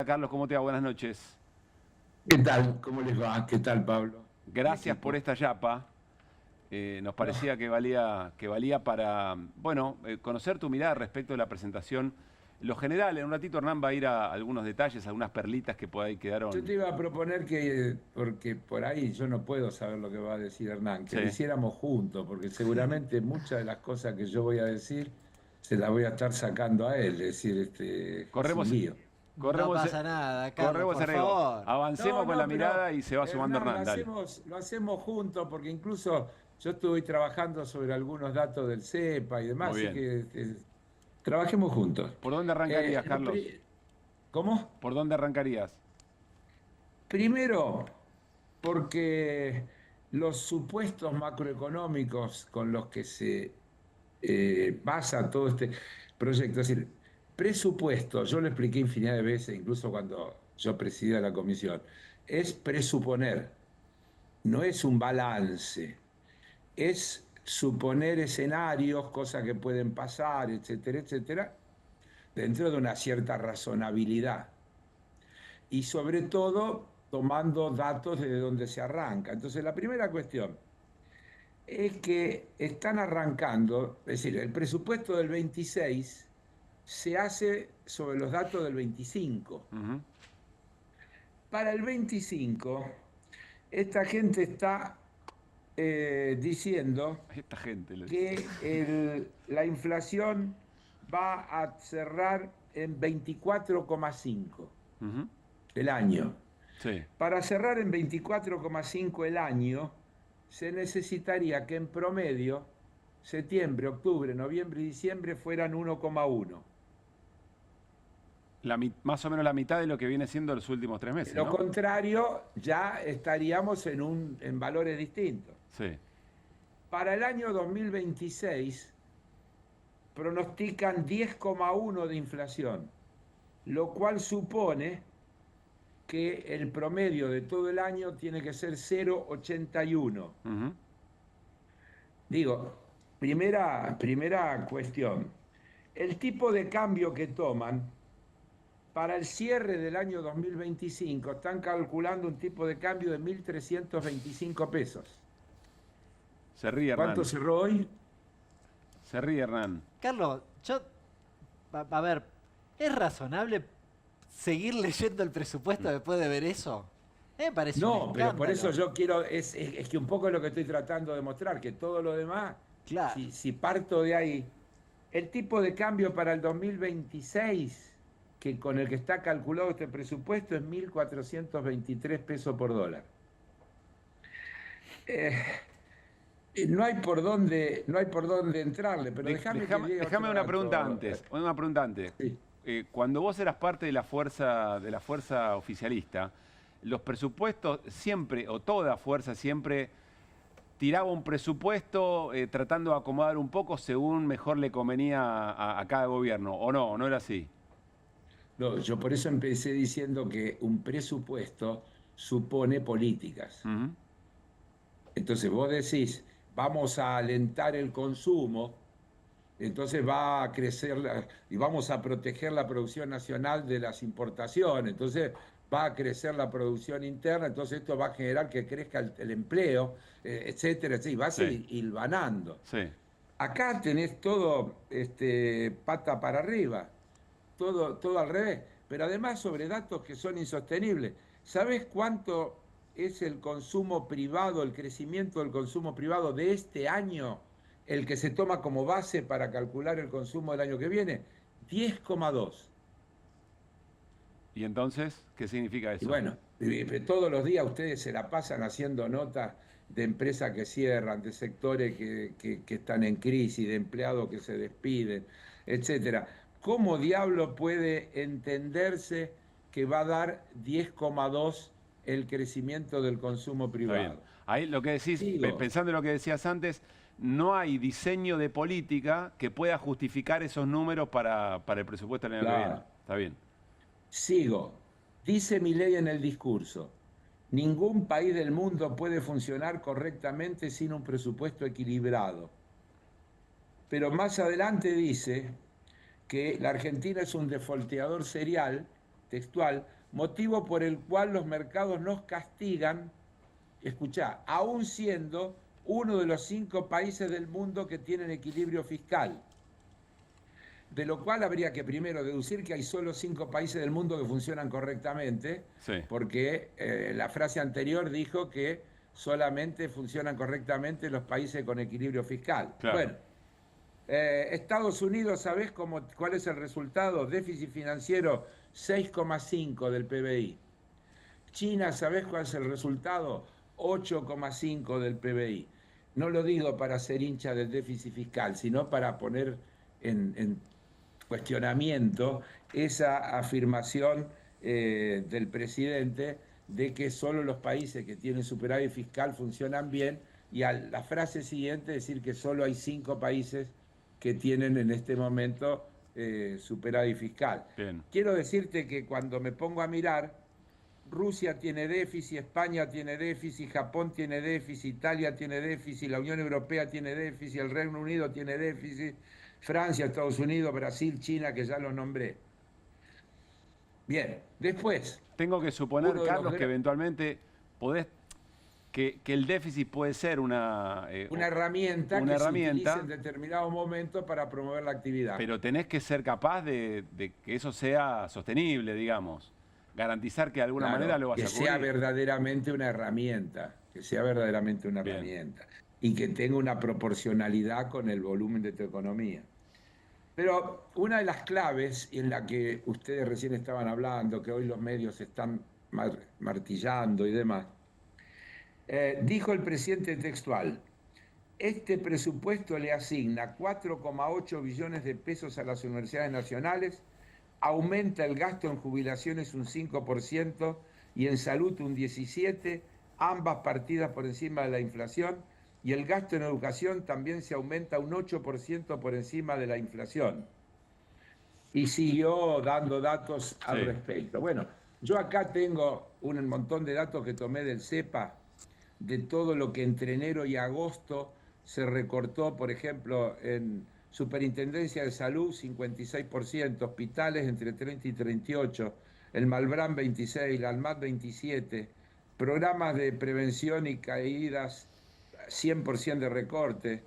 Carlos, ¿cómo te va? Buenas noches. ¿Qué tal? ¿Cómo les va? ¿Qué tal, Pablo? El Gracias por equipo. esta yapa. Nos No, parecía que valía para, bueno, conocer tu mirada respecto de la presentación. Lo general, en un ratito Hernán va a ir a algunos detalles, algunas perlitas que por ahí yo quedaron. te iba a proponer que, porque por ahí yo no puedo saber lo que va a decir Hernán, que Sí. lo hiciéramos juntos, porque seguramente muchas de las cosas que yo voy a decir se las voy a estar sacando a él, es decir, es un Corremos, lío. No corremos, pasa nada, Carlos, corremos por el riesgo. favor. Avancemos No, con la no, mirada pero y se va sumando Hernán, Hernán, dale. lo hacemos juntos, porque incluso yo estuve trabajando sobre algunos datos del CEPA y demás, Muy así bien. que trabajemos juntos. ¿Por dónde arrancarías, Carlos? ¿Cómo? ¿Por dónde arrancarías? Primero, porque los supuestos macroeconómicos con los que se basa todo este proyecto, es decir, presupuesto, yo lo expliqué infinidad de veces, incluso cuando yo presidía la comisión, es presuponer, no es un balance, es suponer escenarios, cosas que pueden pasar, etcétera, etcétera, dentro de una cierta razonabilidad y sobre todo tomando datos de donde se arranca. Entonces, la primera cuestión es que están arrancando, es decir, el presupuesto del 26 se hace sobre los datos del 25. Ujú. Para el 25, esta gente está diciendo Esta gente lo dice. que la inflación va a cerrar en 24,5 Ujú. el año. Sí. Para cerrar en 24,5 el año, se necesitaría que en promedio septiembre, octubre, noviembre y diciembre fueran 1,1. Más o menos la mitad de lo que viene siendo los últimos tres De meses, lo ¿no? contrario, ya estaríamos en valores distintos. Sí. Para el año 2026 pronostican 10,1 de inflación, lo cual supone que el promedio de todo el año tiene que ser 0,81. Ujú. Digo, primera cuestión. El tipo de cambio que toman para el cierre del año 2025 están calculando un tipo de cambio de 1.325 pesos. Se ríe ¿Cuánto Hernán. cerró hoy? Se ríe Hernán. Carlos, a ver, ¿es razonable seguir leyendo el presupuesto después de ver eso? Me parece un No, pero por eso escándalo. yo quiero, es que un poco es lo que estoy tratando de mostrar, que todo lo demás, Claro. si parto de ahí, el tipo de cambio para el 2026, que con el que está calculado este presupuesto, es 1.423 pesos por dólar. No hay por dónde entrarle, pero déjame que llegue Déjame otro una pregunta dato. antes. Una pregunta antes. Sí. Cuando vos eras parte de la fuerza oficialista, los presupuestos siempre, o toda fuerza siempre, tiraba un presupuesto tratando de acomodar un poco según mejor le convenía a cada gobierno. ¿O no? ¿No era así? No, yo por eso empecé diciendo que un presupuesto supone políticas. Ujú. Entonces vos decís, vamos a alentar el consumo, entonces va a crecer y vamos a proteger la producción nacional de las importaciones, entonces va a crecer la producción interna, entonces esto va a generar que crezca el empleo, etcétera, etcétera, y vas Sí, hilvanando. sí. Acá tenés todo pata para arriba, todo al revés, pero además sobre datos que son insostenibles. ¿Sabés cuánto es el consumo privado, el crecimiento del consumo privado de este año, el que se toma como base para calcular el consumo del año que viene? 10,2. ¿Y entonces qué significa Y eso? bueno, todos los días ustedes se la pasan haciendo notas de empresas que cierran, de sectores que están en crisis, de empleados que se despiden, etcétera. ¿Cómo diablo puede entenderse que va a dar 10,2 el crecimiento del consumo Está bien. privado? Ahí lo que decís, Sigo. pensando en lo que decías antes, no hay diseño de política que pueda justificar esos números para el presupuesto del año que viene. Claro. Está bien. Sigo. Dice Milei en el discurso, ningún país del mundo puede funcionar correctamente sin un presupuesto equilibrado. Pero más adelante dice que la Argentina es un defolteador serial, textual, motivo por el cual los mercados nos castigan, escuchá, aún siendo uno de los 5 países del mundo que tienen equilibrio fiscal. De lo cual habría que primero deducir que hay solo 5 países del mundo que funcionan correctamente, Sí. porque la frase anterior dijo que solamente funcionan correctamente los países con equilibrio fiscal. Claro. Bueno, Estados Unidos, ¿sabés cuál es el resultado? Déficit financiero 6,5 del PBI. China, ¿sabés cuál es el resultado? 8,5 del PBI. No lo digo para ser hincha del déficit fiscal, sino para poner en cuestionamiento esa afirmación del presidente de que solo los países que tienen superávit fiscal funcionan bien, y a la frase siguiente decir que solo hay 5 países que tienen en este momento superávit fiscal. Bien. Quiero decirte que cuando me pongo a mirar, Rusia tiene déficit, España tiene déficit, Japón tiene déficit, Italia tiene déficit, la Unión Europea tiene déficit, el Reino Unido tiene déficit, Francia, Estados Unidos, Brasil, China, que ya los nombré. Bien, después. Tengo que suponer, Uno de Carlos, los que eventualmente podés, que el déficit puede ser una herramienta una que herramienta, se utiliza en determinados momentos para promover la actividad. pero tenés que ser capaz de que eso sea sostenible, digamos. Garantizar que de alguna Claro, manera lo vas que a cubrir. sea verdaderamente una herramienta, que sea verdaderamente una Bien. herramienta y que tenga una proporcionalidad con el volumen de tu economía. Pero una de las claves en la que ustedes recién estaban hablando, que hoy los medios están martillando y demás, dijo el presidente textual: este presupuesto le asigna 4,8 billones de pesos a las universidades nacionales, aumenta el gasto en jubilaciones un 5% y en salud un 17%, ambas partidas por encima de la inflación, y el gasto en educación también se aumenta un 8% por encima de la inflación. Y siguió dando datos al respecto. Bueno, yo acá tengo un montón de datos que tomé del CEPA, de todo lo que entre enero y agosto se recortó, por ejemplo, en Superintendencia de Salud 56%, hospitales entre 30 y 38%, el Malbrán 26%, el ALMAT 27%, programas de prevención y caídas 100% de recorte,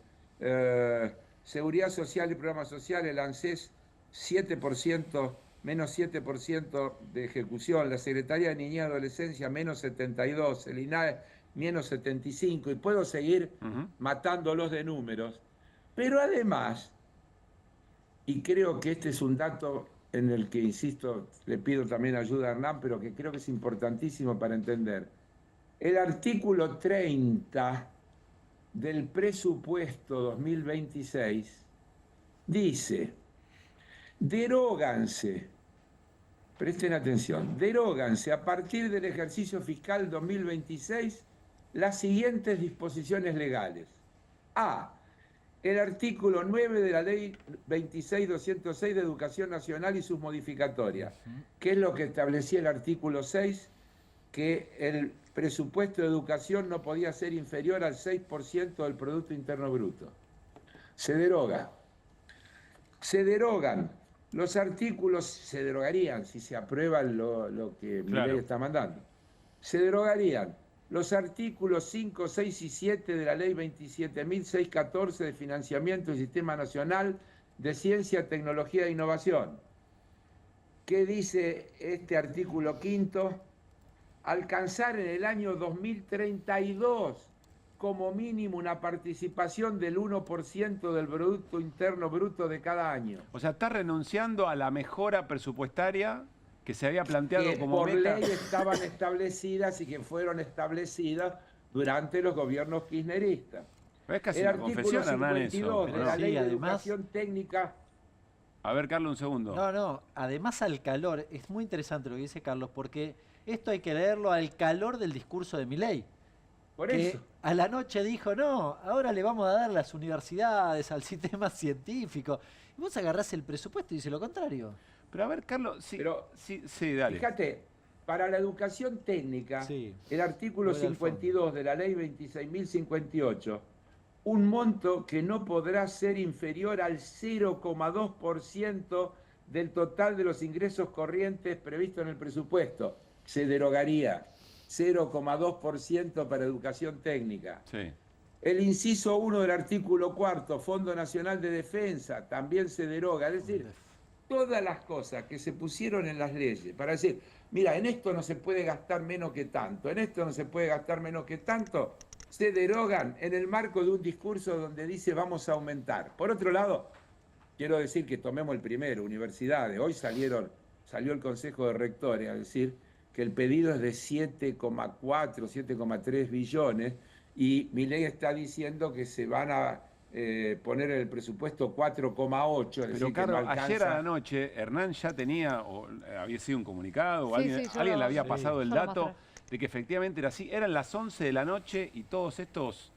Seguridad Social y Programas Sociales, el ANSES 7%, menos 7% de ejecución, la Secretaría de Niñez y Adolescencia menos 72%, el INAE menos 75%, y puedo seguir matándolos de números. Pero además, y creo que este es un dato en el que, insisto, le pido también ayuda a Hernán, pero que creo que es importantísimo para entender, el artículo 30 del presupuesto 2026 dice: deróganse, presten atención, deróganse a partir del ejercicio fiscal 2026 las siguientes disposiciones legales. A. El artículo 9 de la Ley 26.206 de Educación Nacional y sus modificatorias, que es lo que establecía el artículo 6, que el presupuesto de educación no podía ser inferior al 6% del Producto Interno Bruto. Se deroga. Se derogan los artículos, se derogarían si se aprueba lo que mi ley está mandando. Se derogarían los artículos 5, 6 y 7 de la Ley 27.614 de Financiamiento del Sistema Nacional de Ciencia, Tecnología e Innovación. ¿Qué dice este artículo 5? Alcanzar en el año 2032 como mínimo una participación del 1% del Producto Interno Bruto de cada año. O sea, está renunciando a la mejora presupuestaria que se había planteado que como por meta. ley estaban establecidas y que fueron establecidas durante los gobiernos kirchneristas. Es casi El una confesión, artículo Hernán, 52 eso. de la Sí, Ley de además- Educación Técnica. A ver, Carlos, un segundo. No, además al calor, es muy interesante lo que dice Carlos, porque esto hay que leerlo al calor del discurso de Milei. Por Que eso. a la noche dijo, no, ahora le vamos a dar las universidades, al sistema científico. Y vos agarrás el presupuesto y dice lo contrario. Pero a ver, Carlos, sí, Pero, sí, dale. Fíjate, para la educación técnica, Sí. el artículo Voy al 52 de la Ley 26.058, un monto que no podrá ser inferior al 0,2% del total de los ingresos corrientes previstos en el presupuesto. Se derogaría 0,2% para educación técnica. Sí. El inciso 1 del artículo 4, Fondo Nacional de Defensa, también se deroga. Es decir, todas las cosas que se pusieron en las leyes para decir, mira, en esto no se puede gastar menos que tanto, en esto no se puede gastar menos que tanto, se derogan en el marco de un discurso donde dice vamos a aumentar. Por otro lado, quiero decir que tomemos el primero, universidades. Hoy salió el Consejo de Rectores a decir que el pedido es de 7,4, 7,3 billones y Milei está diciendo que se van a poner en el presupuesto 4,8. Pero Carlos, ayer a la noche Hernán ya tenía, o había sido un comunicado, o alguien le había pasado el dato de que efectivamente era así. Eran las 11 de la noche y todos estos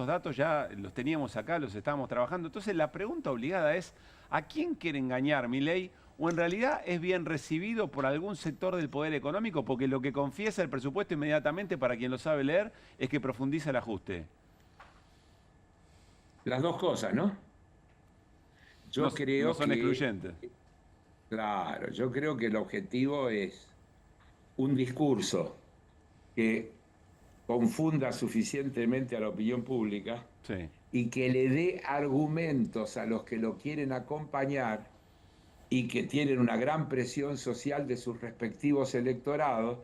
datos ya los teníamos acá, los estábamos trabajando. Entonces la pregunta obligada es, ¿a quién quiere engañar Milei? ¿O en realidad es bien recibido por algún sector del poder económico? Porque lo que confiesa el presupuesto inmediatamente, para quien lo sabe leer, es que profundiza el ajuste. Las dos cosas, ¿no? Yo creo no son que, excluyentes. claro, yo creo que el objetivo es un discurso que confunda suficientemente a la opinión pública Sí. y que le dé argumentos a los que lo quieren acompañar y que tienen una gran presión social de sus respectivos electorados,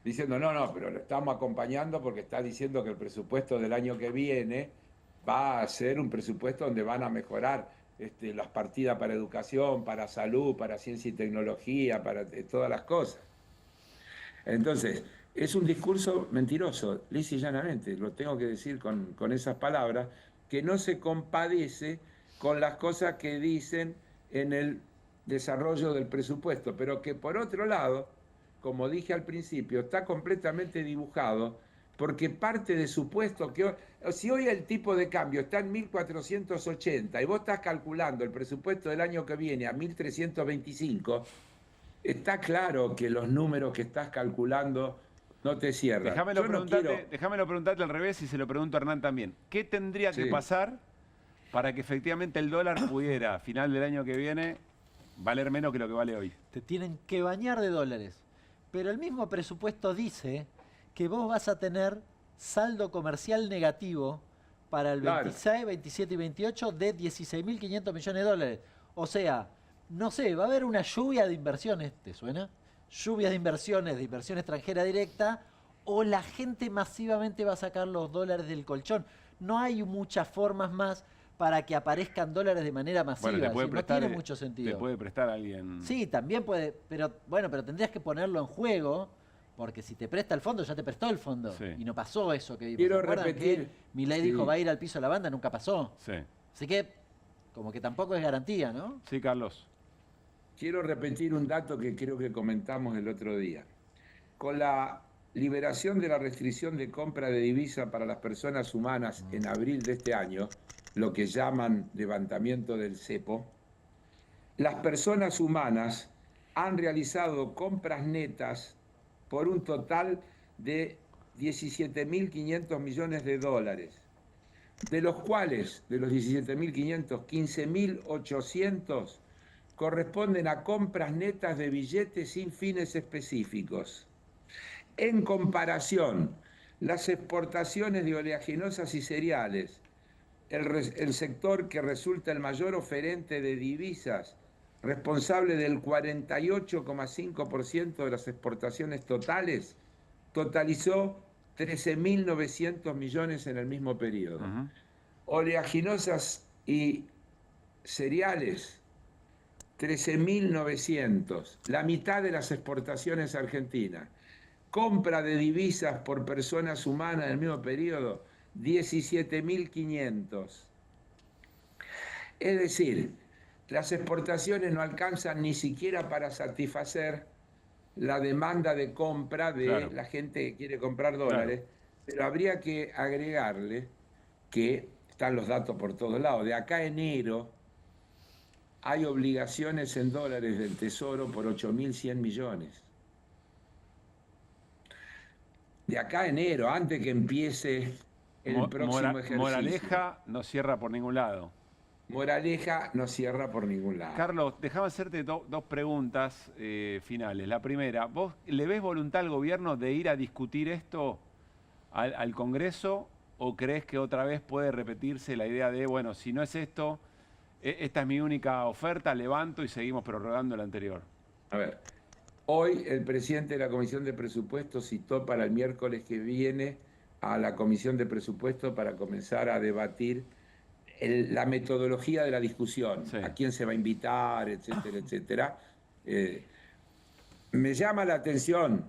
diciendo, no, pero lo estamos acompañando porque está diciendo que el presupuesto del año que viene va a ser un presupuesto donde van a mejorar las partidas para educación, para salud, para ciencia y tecnología, para todas las cosas. Entonces, es un discurso mentiroso, lisa y llanamente, lo tengo que decir con esas palabras, que no se compadece con las cosas que dicen en el desarrollo del presupuesto, pero que por otro lado, como dije al principio, está completamente dibujado porque parte de supuesto que si hoy el tipo de cambio está en 1.480 y vos estás calculando el presupuesto del año que viene a 1.325, está claro que los números que estás calculando no te cierran. Déjamelo preguntarte al revés y se lo pregunto a Hernán también. ¿Qué tendría que pasar para que efectivamente el dólar pudiera, a final del año que viene, valer menos que lo que vale hoy? Te tienen que bañar de dólares. Pero el mismo presupuesto dice que vos vas a tener saldo comercial negativo para el 26, 27 y 28 de 16.500 millones de dólares. O sea, no sé, va a haber una lluvia de inversiones, ¿te suena? Lluvias de inversión extranjera directa, o la gente masivamente va a sacar los dólares del colchón. No hay muchas formas más para que aparezcan dólares de manera masiva. Bueno, no tiene mucho sentido. Te puede prestar alguien. Sí, también puede, pero tendrías que ponerlo en juego, porque si te presta el fondo, ya te prestó el fondo. Sí. Y no pasó eso que vimos. Quiero repetir. Que Milei dijo va a ir al piso de la banda? Nunca pasó. Sí. Así que, como que tampoco es garantía, ¿no? Sí, Carlos. Quiero repetir un dato que creo que comentamos el otro día. Con la liberación de la restricción de compra de divisa para las personas humanas en abril de este año, lo que llaman levantamiento del cepo, las personas humanas han realizado compras netas por un total de 17.500 millones de dólares, de los cuales, de los 17.500, 15.800 corresponden a compras netas de billetes sin fines específicos. En comparación, las exportaciones de oleaginosas y cereales, el sector que resulta el mayor oferente de divisas, responsable del 48,5% de las exportaciones totales, totalizó 13.900 millones en el mismo periodo. Oleaginosas y cereales, 13.900, la mitad de las exportaciones argentinas. Compra de divisas por personas humanas en el mismo periodo, 17.500. Es decir, las exportaciones no alcanzan ni siquiera para satisfacer la demanda de compra de la gente que quiere comprar dólares, pero habría que agregarle que están los datos por todos lados. De acá a enero hay obligaciones en dólares del Tesoro por 8.100 millones. De acá a enero, antes que empiece el próximo ejercicio. Moraleja no cierra por ningún lado. Moraleja, no cierra por ningún lado. Carlos, déjame hacerte dos preguntas finales. La primera, ¿vos le ves voluntad al gobierno de ir a discutir esto al Congreso o crees que otra vez puede repetirse la idea de, bueno, si no es esto, esta es mi única oferta, levanto y seguimos prorrogando la anterior? A ver, hoy el presidente de la Comisión de Presupuestos citó para el miércoles que viene a la Comisión de Presupuestos para comenzar a debatir la metodología de la discusión, Sí. a quién se va a invitar, etcétera, etcétera. Me llama la atención,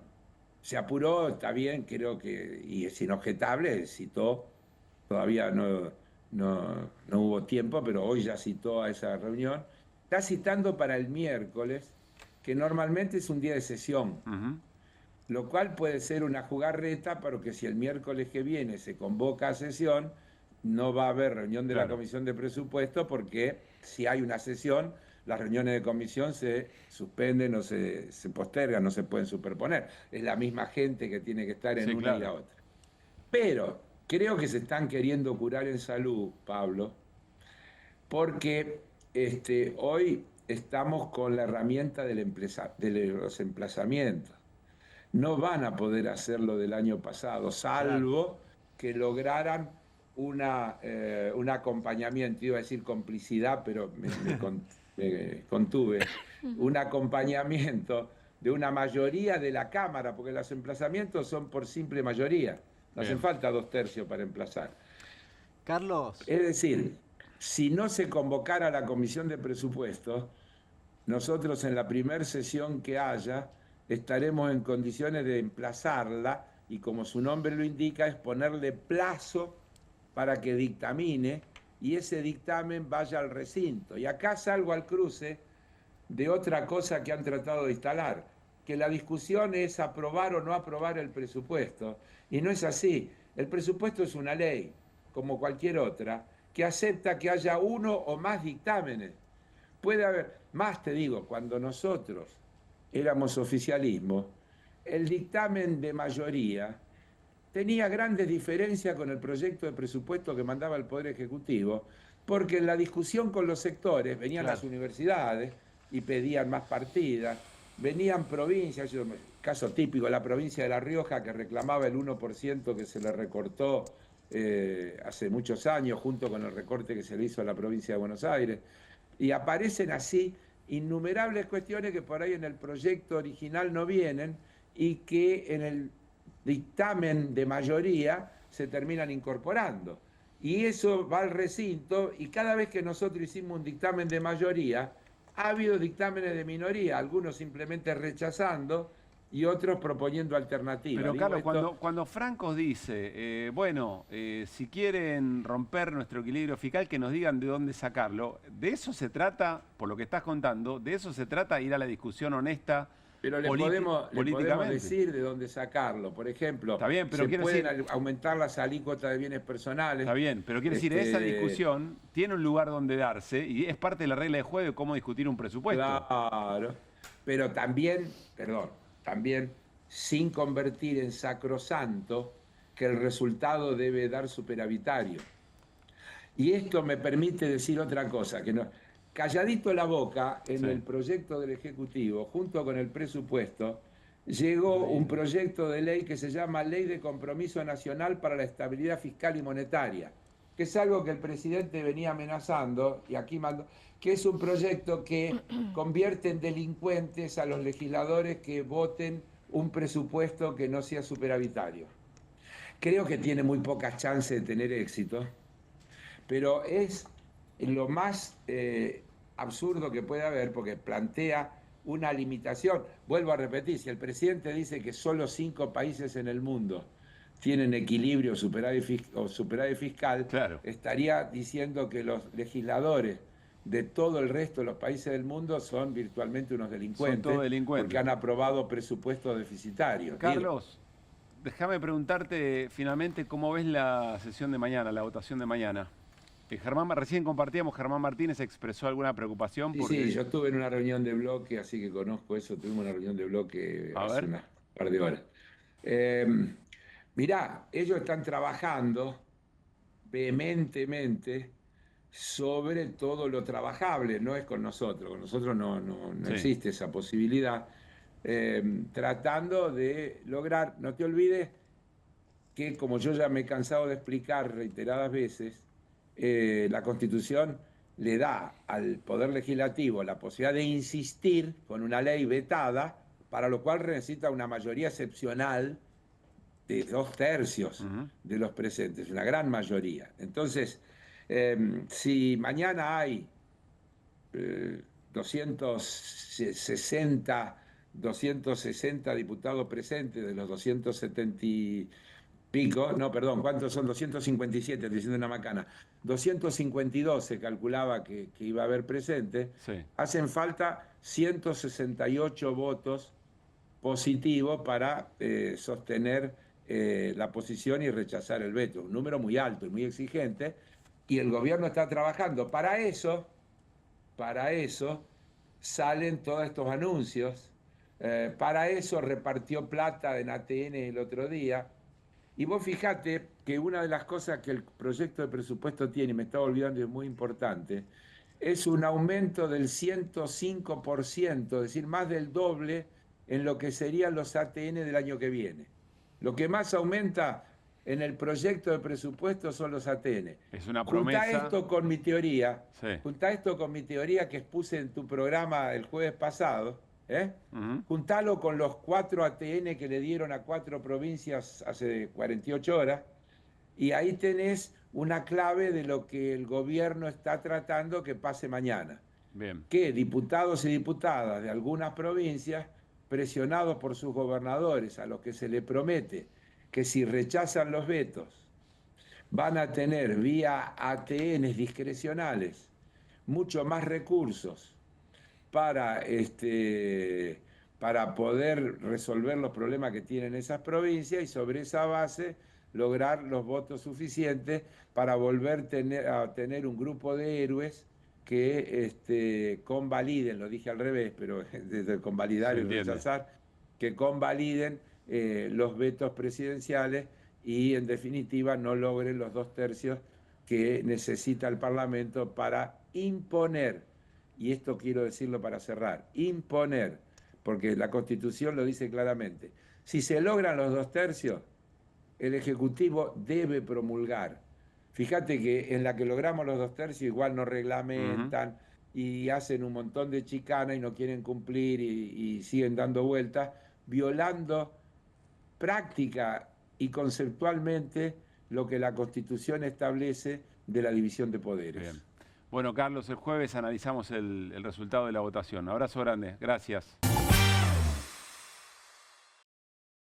se apuró, está bien, creo que, y es inobjetable, citó, todavía no hubo tiempo, pero hoy ya citó a esa reunión. Está citando para el miércoles, que normalmente es un día de sesión, lo cual puede ser una jugarreta, porque si el miércoles que viene se convoca a sesión, no va a haber reunión de la Comisión de Presupuesto, porque si hay una sesión, las reuniones de comisión se suspenden o se postergan, no se pueden superponer. Es la misma gente que tiene que estar en una y la otra. Pero creo que se están queriendo curar en salud, Pablo, porque hoy estamos con la herramienta de los emplazamientos. No van a poder hacer lo del año pasado, salvo que lograran un acompañamiento, iba a decir complicidad, pero me contuve, un acompañamiento de una mayoría de la Cámara, porque los emplazamientos son por simple mayoría, no hacen falta 2/3 para emplazar. Carlos. Es decir, si no se convocara a la Comisión de Presupuestos, nosotros en la primera sesión que haya estaremos en condiciones de emplazarla y, como su nombre lo indica, es ponerle plazo para que dictamine y ese dictamen vaya al recinto. Y acá salgo al cruce de otra cosa que han tratado de instalar, que la discusión es aprobar o no aprobar el presupuesto. Y no es así. El presupuesto es una ley, como cualquier otra, que acepta que haya uno o más dictámenes. Puede haber, más te digo, cuando nosotros éramos oficialismo, el dictamen de mayoría tenía grandes diferencias con el proyecto de presupuesto que mandaba el Poder Ejecutivo, porque en la discusión con los sectores venían las universidades y pedían más partidas, venían provincias, caso típico, la provincia de La Rioja, que reclamaba el 1% que se le recortó hace muchos años, junto con el recorte que se le hizo a la provincia de Buenos Aires, y aparecen así innumerables cuestiones que por ahí en el proyecto original no vienen y que en el dictamen de mayoría se terminan incorporando. Y eso va al recinto y cada vez que nosotros hicimos un dictamen de mayoría, ha habido dictámenes de minoría, algunos simplemente rechazando y otros proponiendo alternativas. Pero Carlos, cuando Francos dice, si quieren romper nuestro equilibrio fiscal, que nos digan de dónde sacarlo, de eso se trata, por lo que estás contando, de eso se trata ir a la discusión honesta. Pero le podemos decir de dónde sacarlo. Por ejemplo, está bien, pero pueden aumentar las alícuotas de bienes personales. Está bien, pero quiero decir, esa discusión tiene un lugar donde darse y es parte de la regla de juego de cómo discutir un presupuesto. Claro, pero también sin convertir en sacrosanto que el resultado debe dar superavitario. Y esto me permite decir otra cosa, que no, calladito la boca, en el proyecto del Ejecutivo, junto con el presupuesto, llegó un proyecto de ley que se llama Ley de Compromiso Nacional para la Estabilidad Fiscal y Monetaria, que es algo que el presidente venía amenazando, y aquí mando, que es un proyecto que convierte en delincuentes a los legisladores que voten un presupuesto que no sea superavitario. Creo que tiene muy pocas chances de tener éxito, pero es lo más absurdo que puede haber, porque plantea una limitación. Vuelvo a repetir, si el presidente dice que solo 5 países en el mundo tienen equilibrio o superávit fiscal, estaría diciendo que los legisladores de todo el resto de los países del mundo son virtualmente unos delincuentes, son todos delincuentes, porque han aprobado presupuestos deficitarios. Carlos, déjame preguntarte finalmente cómo ves la sesión de mañana, la votación de mañana. Recién compartíamos, Germán Martínez expresó alguna preocupación. Sí, yo estuve en una reunión de bloque, así que conozco eso. Tuvimos una reunión de bloque hace un par de horas. Mirá, ellos están trabajando vehementemente sobre todo lo trabajable, no es con nosotros no Sí. existe esa posibilidad, tratando de lograr, no te olvides que, como yo ya me he cansado de explicar reiteradas veces, la Constitución le da al Poder Legislativo la posibilidad de insistir con una ley vetada, para lo cual necesita una mayoría excepcional de 2/3 de los presentes, una gran mayoría. Entonces, si mañana hay 260, 260 diputados presentes de los 270 y pico, no, perdón, ¿cuántos son? 257, estoy diciendo una macana. 252 se calculaba que iba a haber presente. Sí. Hacen falta 168 votos positivos para sostener la posición y rechazar el veto. Un número muy alto y muy exigente. Y el gobierno está trabajando. Para eso salen todos estos anuncios. Para eso repartió plata en ATN el otro día. Y vos fijate que una de las cosas que el proyecto de presupuesto tiene, y me estaba olvidando y es muy importante, es un aumento del 105%, es decir, más del doble en lo que serían los ATN del año que viene. Lo que más aumenta en el proyecto de presupuesto son los ATN. Es una promesa. Juntá esto con mi teoría, Sí. juntá esto con mi teoría que expuse en tu programa el jueves pasado, juntalo con los 4 ATN que le dieron a 4 provincias hace 48 horas, y ahí tenés una clave de lo que el gobierno está tratando que pase mañana. Bien. Que diputados y diputadas de algunas provincias, presionados por sus gobernadores, a los que se le promete que si rechazan los vetos van a tener vía ATNs discrecionales mucho más recursos para poder resolver los problemas que tienen esas provincias, y sobre esa base lograr los votos suficientes para volver a tener un grupo de héroes que convaliden, lo dije al revés, pero desde convalidar y rechazar, que convaliden los vetos presidenciales y en definitiva no logren los 2/3 que necesita el Parlamento para imponer, y esto quiero decirlo para cerrar, imponer, porque la Constitución lo dice claramente, si se logran los 2/3, el Ejecutivo debe promulgar. Fíjate que en la que logramos los 2/3 igual no reglamentan y hacen un montón de chicana y no quieren cumplir y siguen dando vueltas, violando práctica y conceptualmente lo que la Constitución establece de la división de poderes. Bien. Bueno, Carlos, el jueves analizamos el resultado de la votación. Abrazo grande. Gracias.